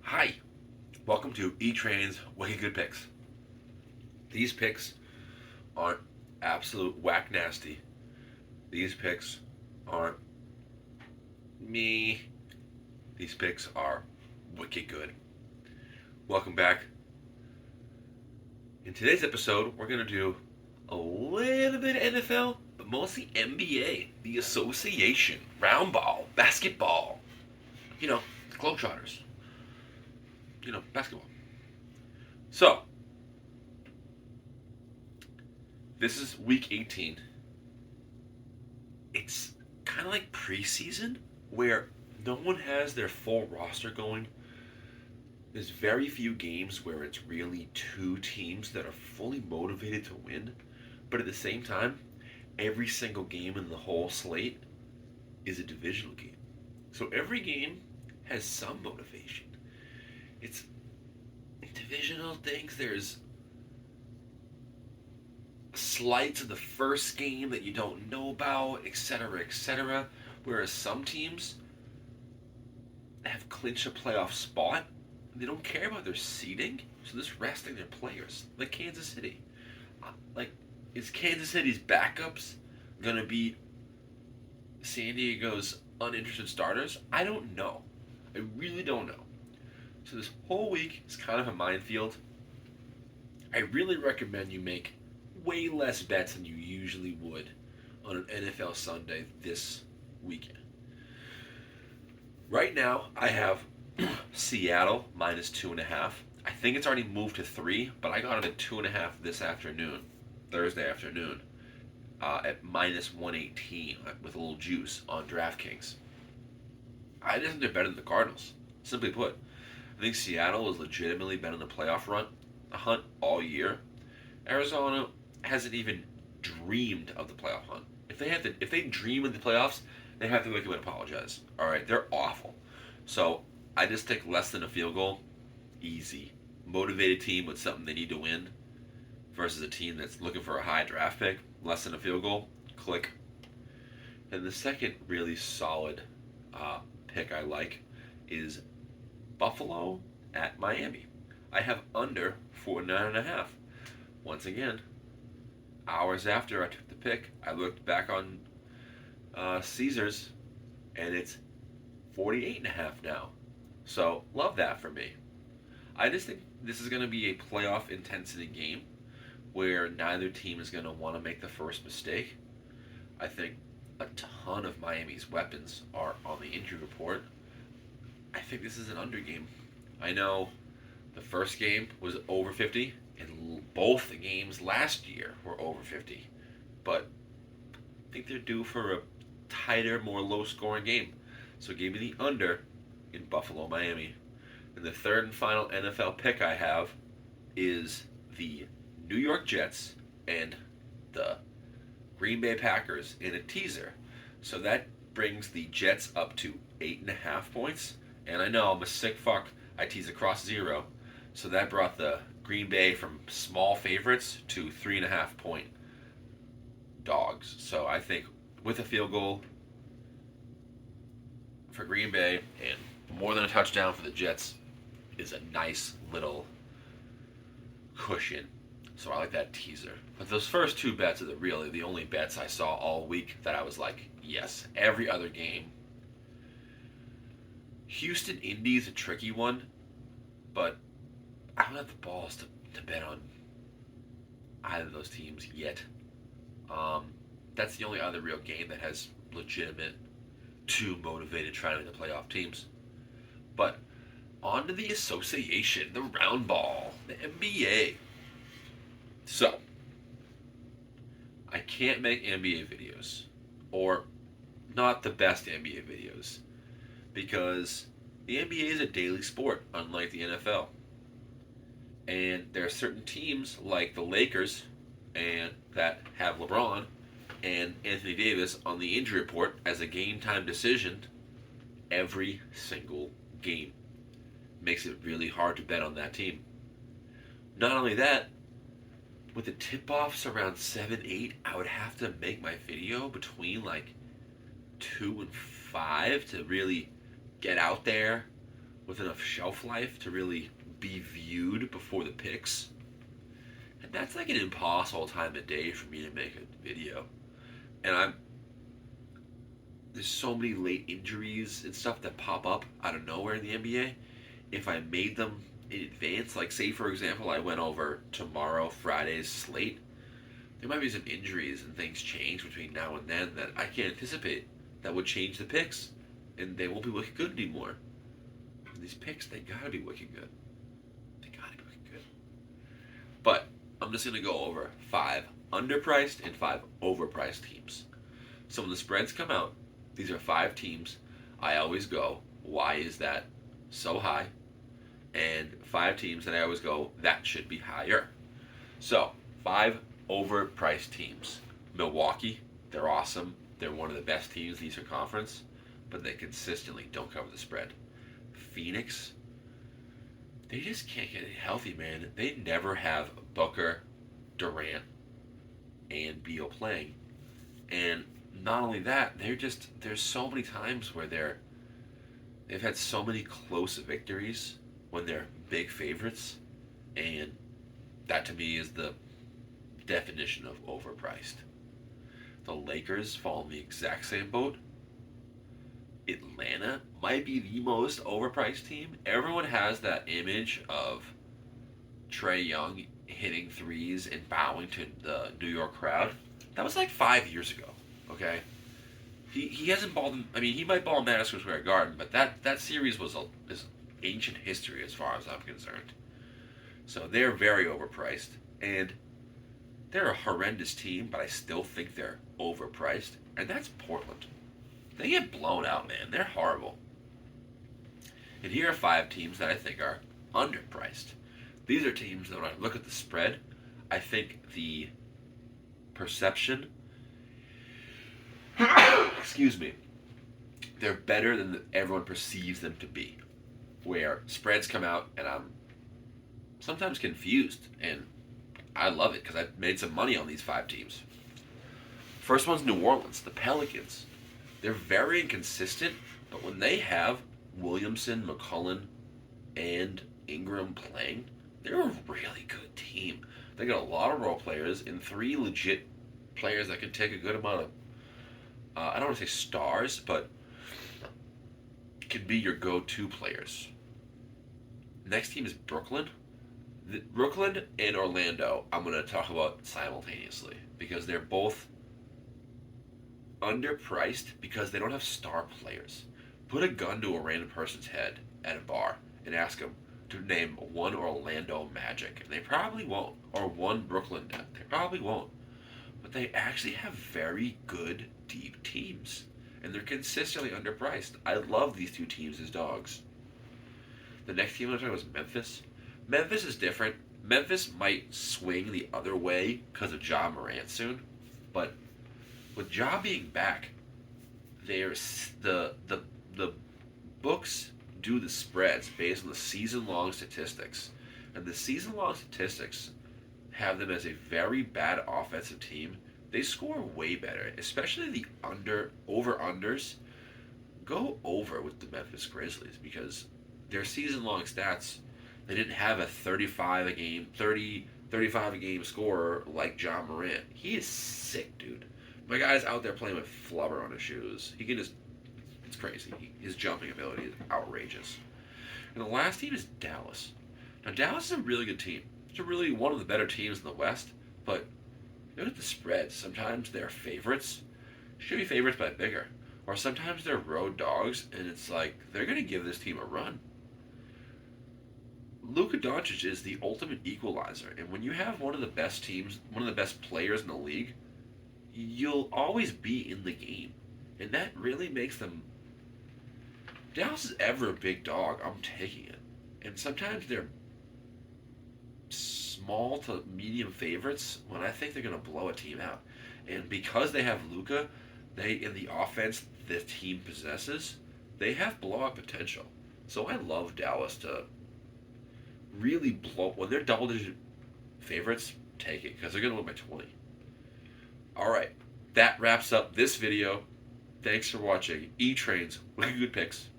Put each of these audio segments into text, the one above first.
Hi, welcome to Etrain's Wicked Good Picks. These picks aren't absolute whack nasty. These picks aren't me. These picks are wicked good. Welcome back. In today's episode, we're going to do a little bit of NFL, but mostly NBA, the association, round ball, basketball. You know, Globetrotters. Basketball. So, this is week 18. It's kind of like preseason where no one has their full roster going. There's very few games where it's really two teams that are fully motivated to win. But at the same time, every single game in the whole slate is a divisional game. So every game has some motivation. It's divisional things. There's slights of the first game that you don't know about, etc., etc. Whereas some teams have clinched a playoff spot. They don't care about their seeding, so they're just resting their players. Like Kansas City. Is Kansas City's backups gonna be San Diego's uninterested starters? I don't know. I really don't know. So this whole week is kind of a minefield. I really recommend you make way less bets than you usually would on an NFL Sunday this weekend. Right now, I have Seattle minus 2.5. I think it's already moved to 3, but I got it at 2.5 this afternoon, Thursday afternoon, at minus 118 with a little juice on DraftKings. I just think they're better than the Cardinals. Simply put, I think Seattle has legitimately been in the playoff hunt all year. Arizona hasn't even dreamed of the playoff hunt. If they dream of the playoffs, they have to wake up and apologize. All right, they're awful. So I just take less than a field goal, easy. Motivated team with something they need to win versus a team that's looking for a high draft pick, less than a field goal, click. And the second really solid pick I like is Buffalo at Miami. I have under 49.5. Once again, hours after I took the pick, I looked back on Caesars, and it's 48.5 now. So love that for me. I just think this is going to be a playoff intensity game where neither team is going to want to make the first mistake. I think a ton of Miami's weapons are on the injury report. I think this is an under game. I know the first game was over 50, and both the games last year were over 50. But I think they're due for a tighter, more low-scoring game. So give me the under in Buffalo, Miami. And the third and final NFL pick I have is the New York Jets and the Green Bay Packers in a teaser. So that brings the Jets up to 8.5 points. And I know I'm a sick fuck. I tease across 0. So that brought the Green Bay from small favorites to 3.5 point dogs. So I think with a field goal for Green Bay and more than a touchdown for the Jets is a nice little cushion. So I like that teaser. But those first two bets are really the only bets I saw all week that I was like, yes. Every other game. Houston Indy is a tricky one, but I don't have the balls to bet on either of those teams yet. That's the only other real game that has legitimate two motivated trying to make the playoff teams. But on to the association, the round ball, the NBA. So, I can't make NBA videos, or not the best NBA videos, because the NBA is a daily sport, unlike the NFL. And there are certain teams like the Lakers and that have LeBron and Anthony Davis on the injury report as a game time decision every single game. Makes it really hard to bet on that team. Not only that, with the tip-offs around 7, 8, I would have to make my video between like 2 and 5 to really get out there with enough shelf life to really be viewed before the picks. And that's like an impossible time of day for me to make a video. And there's so many late injuries and stuff that pop up out of nowhere in the NBA. If I made them in advance, like say for example, I went over tomorrow, Friday's slate, there might be some injuries and things change between now and then that I can't anticipate that would change the picks. And they won't be looking good anymore. And these picks, they gotta be looking good. They gotta be looking good. But I'm just gonna go over 5 underpriced and 5 overpriced teams. So when the spreads come out, these are 5 teams. I always go, why is that so high? And 5 teams that I always go, that should be higher. So 5 overpriced teams. Milwaukee, they're awesome. They're one of the best teams in the Eastern Conference, but they consistently don't cover the spread. Phoenix, they just can't get it healthy, man. They never have Booker, Durant, and Beal playing. And not only that, there's so many times where they've had so many close victories when they're big favorites, and that to me is the definition of overpriced. The Lakers fall in the exact same boat. Atlanta might be the most overpriced team. Everyone has that image of Trae Young hitting threes and bowing to the New York crowd. That was like 5 years ago, okay? He hasn't balled. I mean, he might ball in Madison Square Garden, but that series is ancient history as far as I'm concerned. So they're very overpriced, and they're a horrendous team, but I still think they're overpriced, and that's Portland. They get blown out, man. They're horrible. And here are 5 teams that I think are underpriced. These are teams that when I look at the spread, I think the perception, excuse me, they're better than everyone perceives them to be. Where spreads come out and I'm sometimes confused, and I love it because I've made some money on these 5 teams. First one's New Orleans, the Pelicans. They're very inconsistent, but when they have Williamson, McCullough, and Ingram playing, they're a really good team. They got a lot of role players and 3 legit players that can take a good amount of, I don't want to say stars, but can be your go-to players. Next team is Brooklyn. Brooklyn and Orlando, I'm going to talk about simultaneously because they're both underpriced because they don't have star players. Put a gun to a random person's head at a bar and ask them to name one Orlando Magic, and they probably won't. Or one Brooklyn Net. They probably won't. But they actually have very good, deep teams, and they're consistently underpriced. I love these 2 teams as dogs. The next team I'm talking about was Memphis. Memphis is different. Memphis might swing the other way because of Ja Morant soon, but with Ja being back, there's the books do the spreads based on the season-long statistics, and the season-long statistics have them as a very bad offensive team. They score way better, especially the over-unders. Go over with the Memphis Grizzlies because their season-long stats, they didn't have a 35 a game scorer like Ja Morant. He is sick, dude. My guy's out there playing with flubber on his shoes. He can just, it's crazy. His jumping ability is outrageous. And the last team is Dallas. Now, Dallas is a really good team. It's really one of the better teams in the West, but look at the spreads. Sometimes they're favorites. Should be favorites by bigger. Or sometimes they're road dogs, and it's like, they're going to give this team a run. Luka Doncic is the ultimate equalizer, and when you have one of the best teams, one of the best players in the league, you'll always be in the game. And that really makes them... Dallas is ever a big dog, I'm taking it. And sometimes they're small to medium favorites when I think they're going to blow a team out. And because they have Luka, in the offense the team possesses, they have blowout potential. So I love Dallas to really blow... When they're double-digit favorites, take it, because they're going to win by 20. Alright, that wraps up this video. Thanks for watching. Etrain's Wicked Good Picks.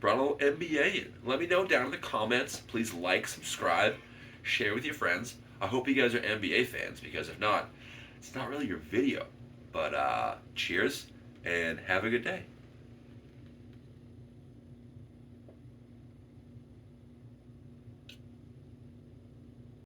brought a little NBA in. Let me know down in the comments. Please like, subscribe, share with your friends. I hope you guys are NBA fans, because if not, it's not really your video. But cheers and have a good day.